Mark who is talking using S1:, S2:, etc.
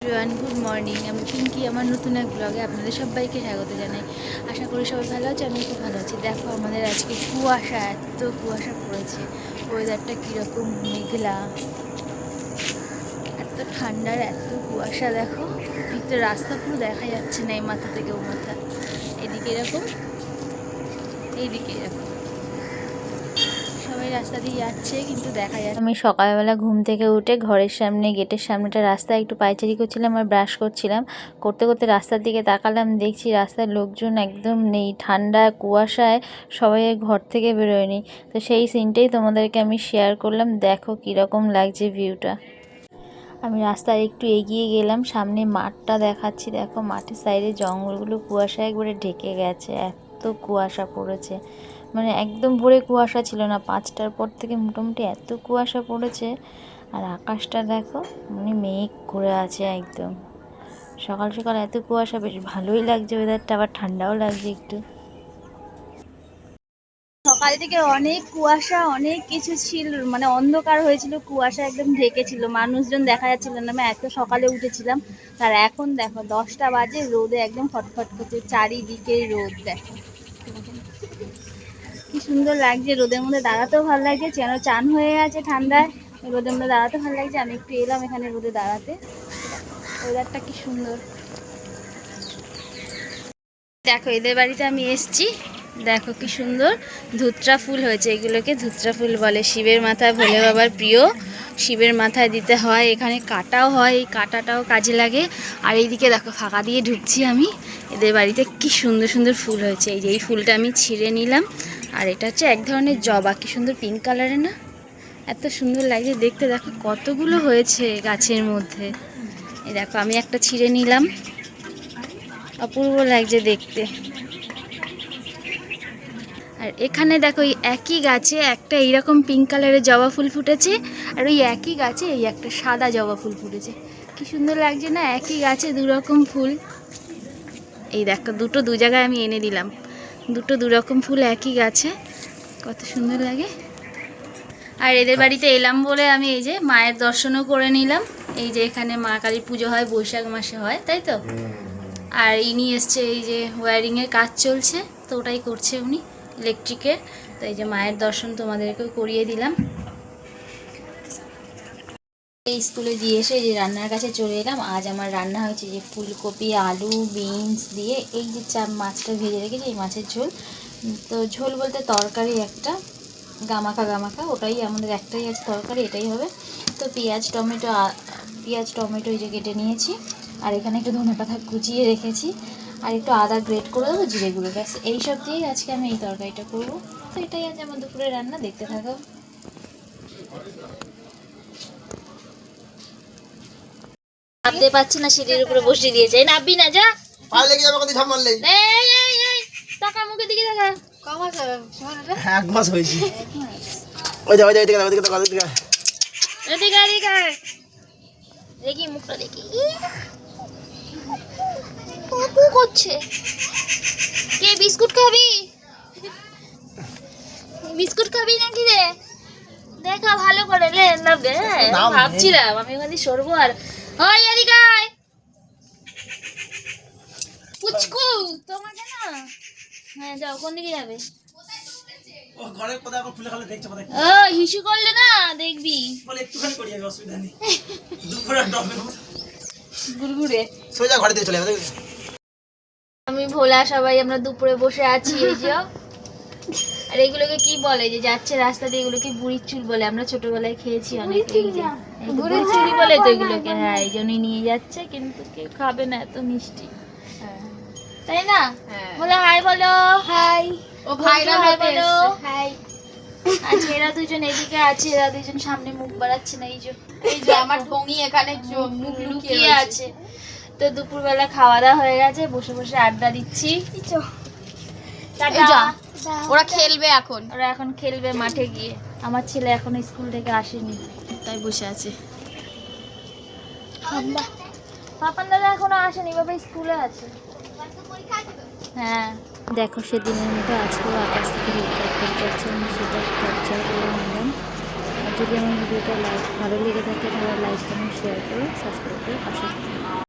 S1: Good morning, আমি পিঙ্কি। আমার নতুন এক ব্লগে আপনাদের সবাইকে স্বাগত জানাই। আশা করি সবাই ভালো আছে, আমি খুব ভালো আছি। দেখো আমাদের আজকে কুয়াশা, এত কুয়াশা পড়েছে। ওয়েদারটা কীরকম মেঘলা, এত ঠান্ডার এত কুয়াশা। দেখো ভিতরে রাস্তা পুরো দেখা যাচ্ছে না, এই মাথা থেকে ও মাথা। এদিকে এরকম, এইদিকে এরকম, সবাই রাস্তা দিয়ে যাচ্ছে কিন্তু দেখা যাচ্ছে। আমি সকালবেলা ঘুম থেকে উঠে ঘরের সামনে, গেটের সামনেটা রাস্তায় একটু পায়চারি করছিলাম আর ব্রাশ করছিলাম। করতে করতে রাস্তার দিকে তাকালাম, দেখছি রাস্তার লোকজন একদম নেই। ঠান্ডা কুয়াশায় সবাই ঘর থেকে বেরোয়নি। তো সেই সিনটাই তোমাদেরকে আমি শেয়ার করলাম। দেখো কীরকম লাগছে ভিউটা। আমি রাস্তায় একটু এগিয়ে গেলাম, সামনে মাঠটা দেখাচ্ছি। দেখো মাঠের সাইডে জঙ্গলগুলো কুয়াশায় একবারে ঢেকে গেছে, এত কুয়াশা পড়েছে। মানে একদম ভোরে কুয়াশা ছিল না, 5টার পর থেকে মোটামুটি এত কুয়াশা পড়েছে। আর আকাশটা দেখো, মানে মেঘ করে আছে একদম। সকাল সকাল এত কুয়াশা, বেশ ভালোই লাগছে ওয়েদারটা, আবার ঠান্ডাও লাগছে একটু। সকাল থেকে অনেক কুয়াশা, অনেক কিছু ছিল, মানে অন্ধকার হয়েছিল, কুয়াশা একদম ঢেকেছিল, মানুষজন দেখা যাচ্ছিল না। আমি এত সকালে উঠেছিলাম, আর এখন দেখো 10টা বাজে, রোদে একদম ফটফট করছে, চারিদিকে রোদ। দেখো কি সুন্দর লাগছে, রোদের মধ্যে দাঁড়াতেও ভালো লাগছে, যেন চান হয়ে আছে ঠান্ডায়। রোদের মধ্যে দাঁড়াতে ভালো লাগছে। আমি একটু এলাম এখানে রোদে দাঁড়াতে, ওয়েদারটা কি সুন্দর। দেখো এদের বাড়িতে আমি এসছি, দেখো কি সুন্দর ধুত্রা ফুল হয়েছে। এগুলোকে ধুত্রা ফুল বলে। শিবের মাথায়, ভোলে বাবার প্রিয়, শিবের মাথায় দিতে হয়। এখানে কাটাও হয়, এই কাটাটাও কাজে লাগে। আর এইদিকে দেখো ফাঁকা দিয়ে ঢুকছি আমি, এদের বাড়িতে কি সুন্দর সুন্দর ফুল হয়েছে। এই যে এই ফুলটা আমি ছিঁড়ে নিলাম, আর এটা হচ্ছে এক ধরনের জবা, কি সুন্দর পিঙ্ক কালারের না, এত সুন্দর লাগছে দেখতে। দেখো কতগুলো হয়েছে গাছের মধ্যে। এই দেখো আমি একটা ছিঁড়ে নিলাম, অপূর্ব লাগছে দেখতে। আর এখানে দেখো এই একই গাছে একটা এইরকম পিঙ্ক কালারের জবা ফুল ফুটেছে, আর ওই একই গাছে এই একটা সাদা জবা ফুল ফুটেছে। কি সুন্দর লাগছে না, একই গাছে দুরকম ফুল। এই দেখো দুটো দু জায়গায় আমি এনে দিলাম, দুটো দুরকম ফুল একই গাছে, কত সুন্দর লাগে। আর এদের বাড়িতে এলাম বলে আমি এই যে মায়ের দর্শনও করে নিলাম। এই যে এখানে মা কালীর পুজো হয়, বৈশাখ মাসে হয়, তাই তো। আর ইনি এসছে, এই যে ওয়্যারিংয়ের কাজ চলছে, তো ওটাই করছে উনি, ইলেকট্রিকের। তো এই যে মায়ের দর্শন তোমাদেরকেও করিয়ে দিলাম। এই স্কুলে দিয়ে এসে যে রান্নার কাছে চলে এলাম। আজ আমার রান্না হয়েছে যে ফুলকপি, আলু, বিনস দিয়ে এই যে মাছটা ভেজে রেখেছি, এই মাছের ঝোল। তো ঝোল বলতে তরকারি একটা গামাখা গামাখা, ওটাই আমাদের একটাই আছে তরকারি, এটাই হবে। তো পেঁয়াজ টমেটো এই যে কেটে নিয়েছি, আর এখানে একটু ধনেপাতা কুচিয়ে রেখেছি, আর একটু আদা গ্রেট করে দেবো, জিরে গুঁড়ো, ব্যাস এইসব দিয়েই আজকে আমি এই তরকারিটা করবো। তো এটাই আজ আমার দুপুরে রান্না, দেখতে থাকো। নামতে পারছি না, সিঁড়ির উপরে বসিয়ে দিয়েছে। নাববি না, যা পায়ে লেগে যাবে, কত ঝাপ মারলে। এই টাকা মুখের দিকে দেখা, কমাস হবে 1 মাস হয়েছে। ওই দেখি মুখটা দেখি, পপু করছে। কে বিস্কুট খাবি? বিস্কুট খাবি নাকি রে? দেখা ভালো করে লে, না ভাবছিলাম আমি ওখানে সরবো। আর ওই এদিকে আয় পুচকু, তোমাকে না। হ্যাঁ যাও, কোন দিকে যাবে? ও ঘরে কোথায় খুলে খালে দেখছো কোথায়? ও হিসু করলে না দেখবি, বলে একটুখানি করি, আমি অসুবিধা নেই। দুপুরে ডবে গুড়গুড়ে সোজা ঘরে দিয়ে চলে যাবে। আমি ভোলা, সবাই আমরা দুপুরে বসে আছি এই যে। আর এগুলোকে কি বলে যে যাচ্ছে রাস্তা দিয়ে, এগুলোকে বুড়ির চুল বলে, আমরা ছোটবেলায় খেয়েছি অনেক। বুড়ির চুলই বলে তো এগুলোকে। হ্যাঁ এই জন্যই নিয়ে যাচ্ছে, কিন্তু কেউ খাবে না, এত মিষ্টি, তাই না? বলো হাই, বলো হাই। ও ভাইরা বলো হাই। আজকে এরা দুজন এদিকে আছে, এরা দুজন সামনে মুখ বাড়াচ্ছে না। এই যে আমার ঢঙ্গি এখানে মুখ লুকিয়ে আছে। তো দুপুরবেলা খাওয়া দাওয়া হয়ে গেছে, বসে বসে আড্ডা দিচ্ছি। ওরা খেলবে এখন, ওরা এখন খেলবে মাঠে গিয়ে। আমার ছেলে এখনো স্কুল থেকে আসেনি, তাই বসে আছে। পাপান দাদা এখনো আসেনি, বাবা স্কুলে আছে। হ্যাঁ দেখো সেদিনের মতো আজকেও আকাশ থেকে হেলিকপ্টার যাচ্ছে, আমি সেটা ক্যাপচার করে নিলাম। আর যদি আমার ভিডিওটা ভালো লেগে থাকে তাহলে লাইক কমেন্ট শেয়ার করো, সাবস্ক্রাইব করে পাশে